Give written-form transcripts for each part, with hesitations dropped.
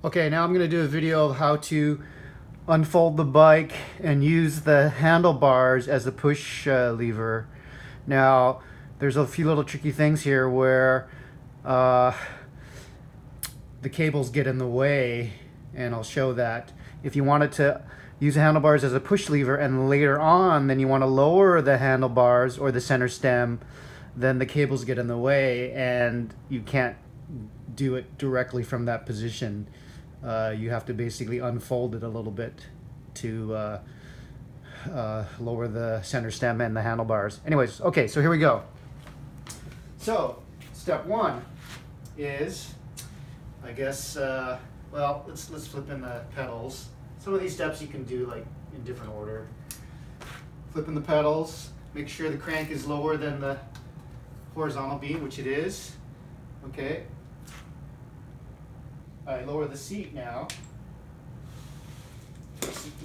Okay, now I'm going to do a video of how to unfold the bike and use the handlebars as a push lever. Now, there's a few little tricky things here where the cables get in the way, and I'll show that. If you wanted to use the handlebars as a push lever and later on then you want to lower the handlebars or the center stem, then the cables get in the way and you can't do it directly from that position. You have to basically unfold it a little bit to lower the center stem and the handlebars. Anyways, okay, so here we go. So step one is, I guess, well, let's flip in the pedals. Some of these steps you can do like in different order. Flip in the pedals, make sure the crank is lower than the horizontal beam, which it is. Okay. I lower the seat now.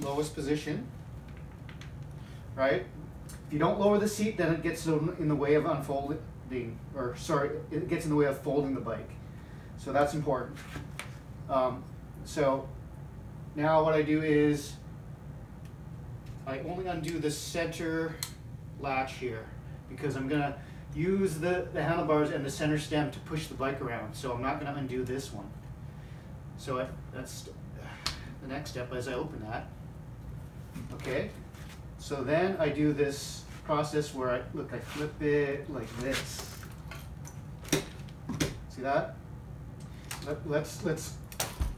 Lowest position. Right? If you don't lower the seat, then it gets in the way of unfolding, or sorry, it gets in the way of folding the bike. So that's important. So now what I do is I only undo the center latch here because I'm going to use the handlebars and the center stem to push the bike around. So I'm not going to undo this one. So that's the next step as I open that. Okay. So then I do this process where I flip it like this. See that? Let's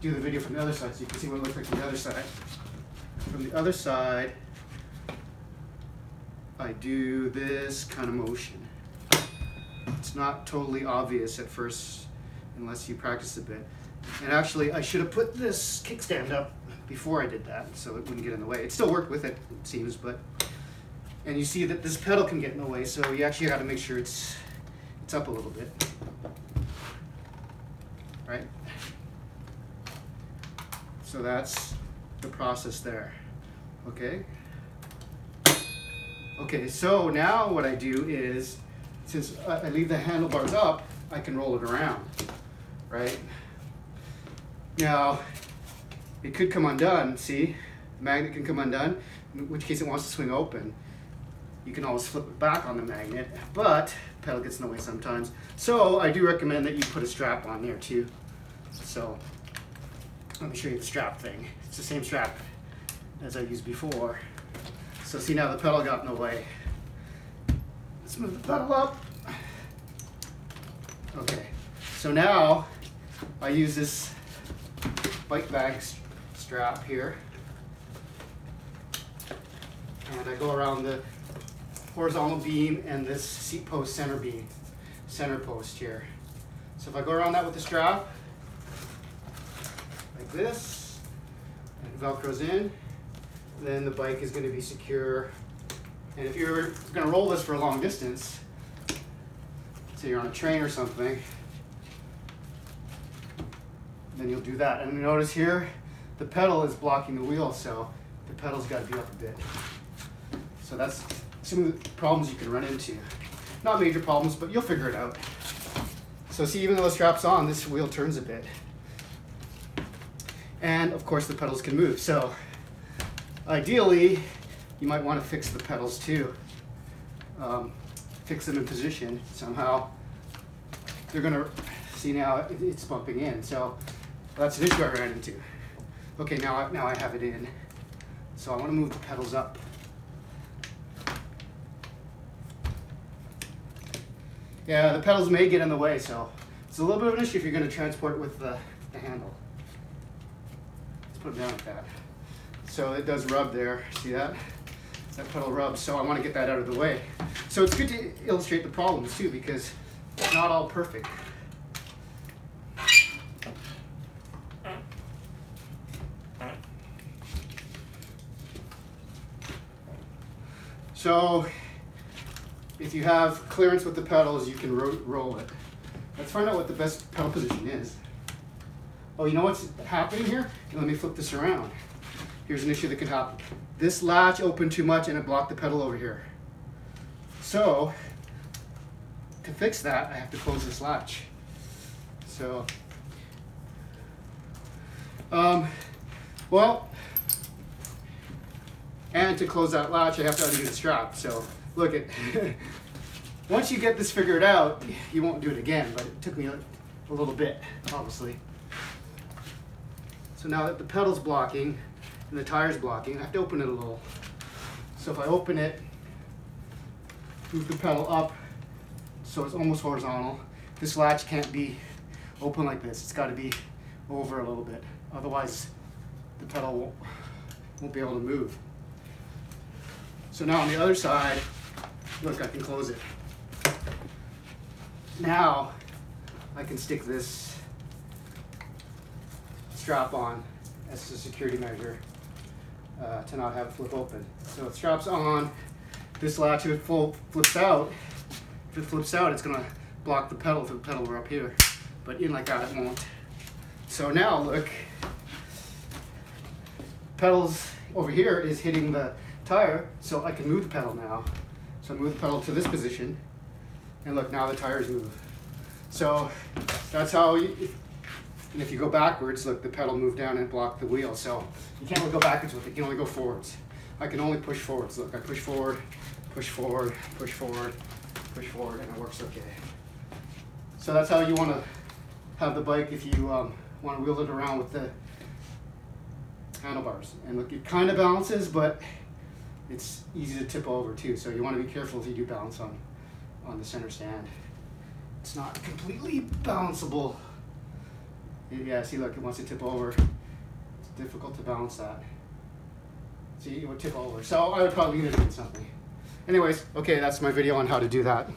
do the video from the other side so you can see what it looks like from the other side. From the other side, I do this kind of motion. It's not totally obvious at first unless you practice a bit. And actually, I should have put this kickstand up before I did that so it wouldn't get in the way. It still worked with it, it seems, but and you see that this pedal can get in the way, so you actually got to make sure it's up a little bit. Right? So that's the process there. Okay? Okay, so now what I do is, since I leave the handlebars up, I can roll it around. Right? Now, it could come undone, see? The magnet can come undone, in which case it wants to swing open. You can always flip it back on the magnet, but the pedal gets in the way sometimes. So I do recommend that you put a strap on there too. So let me show you the strap thing. It's the same strap as I used before. So see, now the pedal got in the way. Let's move the pedal up. Okay, so now I use this bike bag strap here, and I go around the horizontal beam and this seat post center post here. So if I go around that with the strap like this, and it velcros in, then the bike is going to be secure. And if you're going to roll this for a long distance, say you're on a train or something, then you'll do that. And notice here, the pedal is blocking the wheel, so the pedal's got to be up a bit. So that's some of the problems you can run into. Not major problems, but you'll figure it out. So see, even though the strap's on, this wheel turns a bit. And of course the pedals can move. So ideally, you might want to fix the pedals too. Fix them in position somehow. They're gonna, see now it's bumping in. So that's an issue I ran into. Okay, now I have it in. So I want to move the pedals up. Yeah, the pedals may get in the way, so it's a little bit of an issue if you're going to transport it with the handle. Let's put it down like that. So it does rub there, see that? That pedal rubs, so I want to get that out of the way. So it's good to illustrate the problems too, because it's not all perfect. So if you have clearance with the pedals, you can roll it. Let's find out what the best pedal position is. Oh, you know what's happening here? Let me flip this around. Here's an issue that can happen. This latch opened too much and it blocked the pedal over here. So to fix that, I have to close this latch. So Well, and to close that latch, I have to undo the strap. So look at, once you get this figured out, you won't do it again, but it took me a little bit, obviously. So now that the pedal's blocking and the tire's blocking, I have to open it a little. So if I open it, move the pedal up so it's almost horizontal. This latch can't be open like this. It's got to be over a little bit. Otherwise, the pedal won't be able to move. So now on the other side, look, I can close it. Now I can stick this strap on as a security measure to not have it flip open. So it straps on. This latch, if it flips out, it's gonna block the pedal if the pedal were up here. But in like that, it won't. So now look, pedals over here is hitting the tire, so I can move the pedal now. So I move the pedal to this position, and look, now the tires move. So that's how and if you go backwards, look, the pedal moved down and blocked the wheel. So you can't really go backwards with it, you can only go forwards. I can only push forwards. Look, I push forward, push forward, push forward, push forward, and it works okay. So that's how you want to have the bike if you want to wheel it around with the handlebars. And look, it kind of balances, but it's easy to tip over too. So you want to be careful if you do balance on the center stand. It's not completely balanceable. Yeah, see, look, it wants to tip over. It's difficult to balance that. See, it would tip over. So I would probably lean it against something. Anyways, okay, that's my video on how to do that.